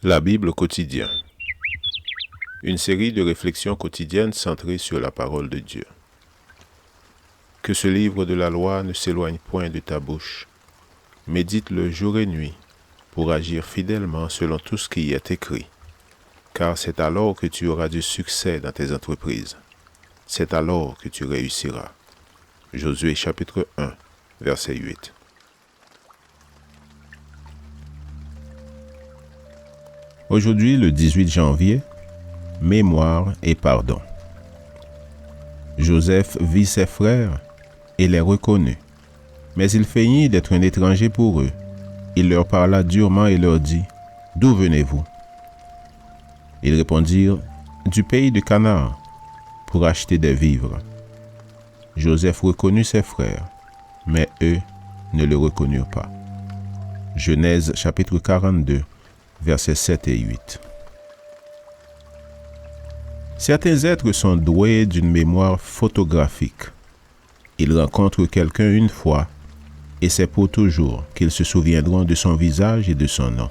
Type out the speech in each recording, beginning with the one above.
La Bible quotidien. Une série de réflexions quotidiennes centrées sur la parole de Dieu. Que ce livre de la loi ne s'éloigne point de ta bouche. Médite-le jour et nuit pour agir fidèlement selon tout ce qui y est écrit. Car c'est alors que tu auras du succès dans tes entreprises. C'est alors que tu réussiras. Josué chapitre 1, verset 8. Aujourd'hui, le 18 janvier, mémoire et pardon. Joseph vit ses frères et les reconnut, mais il feignit d'être un étranger pour eux. Il leur parla durement et leur dit, « D'où venez-vous » Ils répondirent, « Du pays de Canaan, pour acheter des vivres. » Joseph reconnut ses frères, mais eux ne le reconnurent pas. Genèse chapitre 42, versets 7 et 8. Certains êtres sont doués d'une mémoire photographique. Ils rencontrent quelqu'un une fois et c'est pour toujours qu'ils se souviendront de son visage et de son nom.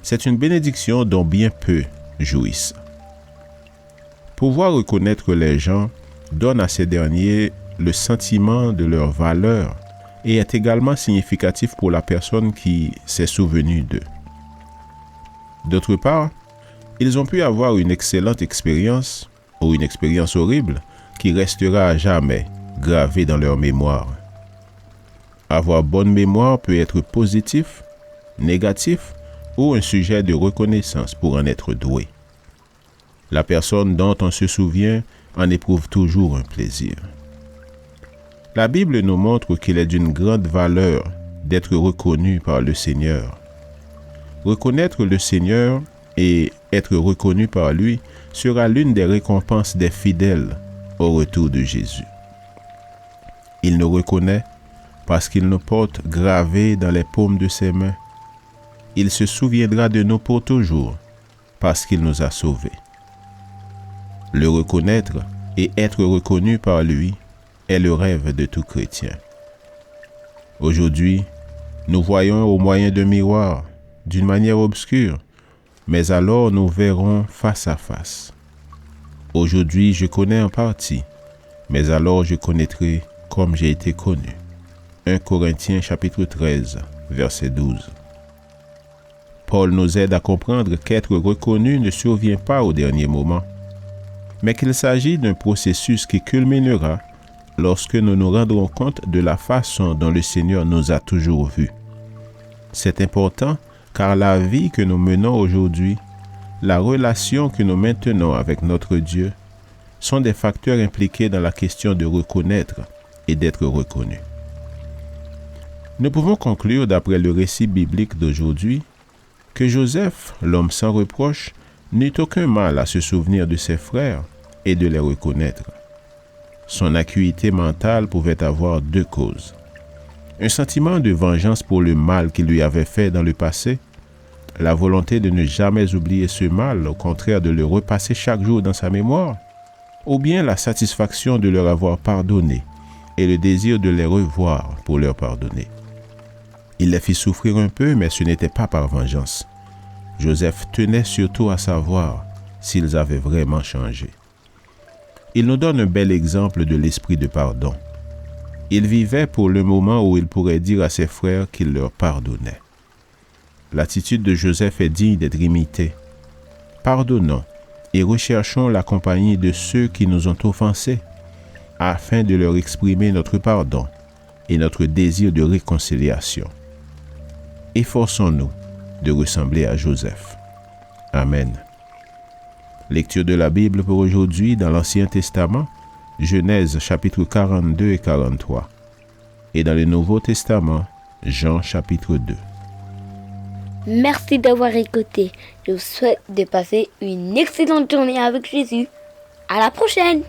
C'est une bénédiction dont bien peu jouissent. Pouvoir reconnaître les gens donne à ces derniers le sentiment de leur valeur et est également significatif pour la personne qui s'est souvenue d'eux. D'autre part, ils ont pu avoir une excellente expérience ou une expérience horrible qui restera à jamais gravée dans leur mémoire. Avoir bonne mémoire peut être positif, négatif ou un sujet de reconnaissance pour en être doué. La personne dont on se souvient en éprouve toujours un plaisir. La Bible nous montre qu'il est d'une grande valeur d'être reconnu par le Seigneur. Reconnaître le Seigneur et être reconnu par lui sera l'une des récompenses des fidèles au retour de Jésus. Il nous reconnaît parce qu'il nous porte gravés dans les paumes de ses mains. Il se souviendra de nous pour toujours parce qu'il nous a sauvés. Le reconnaître et être reconnu par lui est le rêve de tout chrétien. Aujourd'hui, nous voyons au moyen d'un miroir, d'une manière obscure, mais alors nous verrons face à face. Aujourd'hui, je connais en partie, mais alors je connaîtrai comme j'ai été connu. 1 Corinthiens chapitre 13, verset 12. Paul nous aide à comprendre qu'être reconnu ne survient pas au dernier moment, mais qu'il s'agit d'un processus qui culminera lorsque nous nous rendrons compte de la façon dont le Seigneur nous a toujours vus. C'est important car la vie que nous menons aujourd'hui, la relation que nous maintenons avec notre Dieu, sont des facteurs impliqués dans la question de reconnaître et d'être reconnu. Nous pouvons conclure d'après le récit biblique d'aujourd'hui que Joseph, l'homme sans reproche, n'eut aucun mal à se souvenir de ses frères et de les reconnaître. Son acuité mentale pouvait avoir deux causes. Un sentiment de vengeance pour le mal qu'il lui avait fait dans le passé, la volonté de ne jamais oublier ce mal, au contraire de le repasser chaque jour dans sa mémoire, ou bien la satisfaction de leur avoir pardonné et le désir de les revoir pour leur pardonner. Il les fit souffrir un peu, mais ce n'était pas par vengeance. Joseph tenait surtout à savoir s'ils avaient vraiment changé. Il nous donne un bel exemple de l'esprit de pardon. Il vivait pour le moment où il pourrait dire à ses frères qu'il leur pardonnait. L'attitude de Joseph est digne d'être imitée. Pardonnons et recherchons la compagnie de ceux qui nous ont offensés, afin de leur exprimer notre pardon et notre désir de réconciliation. Efforçons-nous de ressembler à Joseph. Amen. Lecture de la Bible pour aujourd'hui dans l'Ancien Testament, Genèse chapitre 42 et 43. Et dans le Nouveau Testament, Jean chapitre 2. Merci d'avoir écouté. Je vous souhaite de passer une excellente journée avec Jésus. À la prochaine!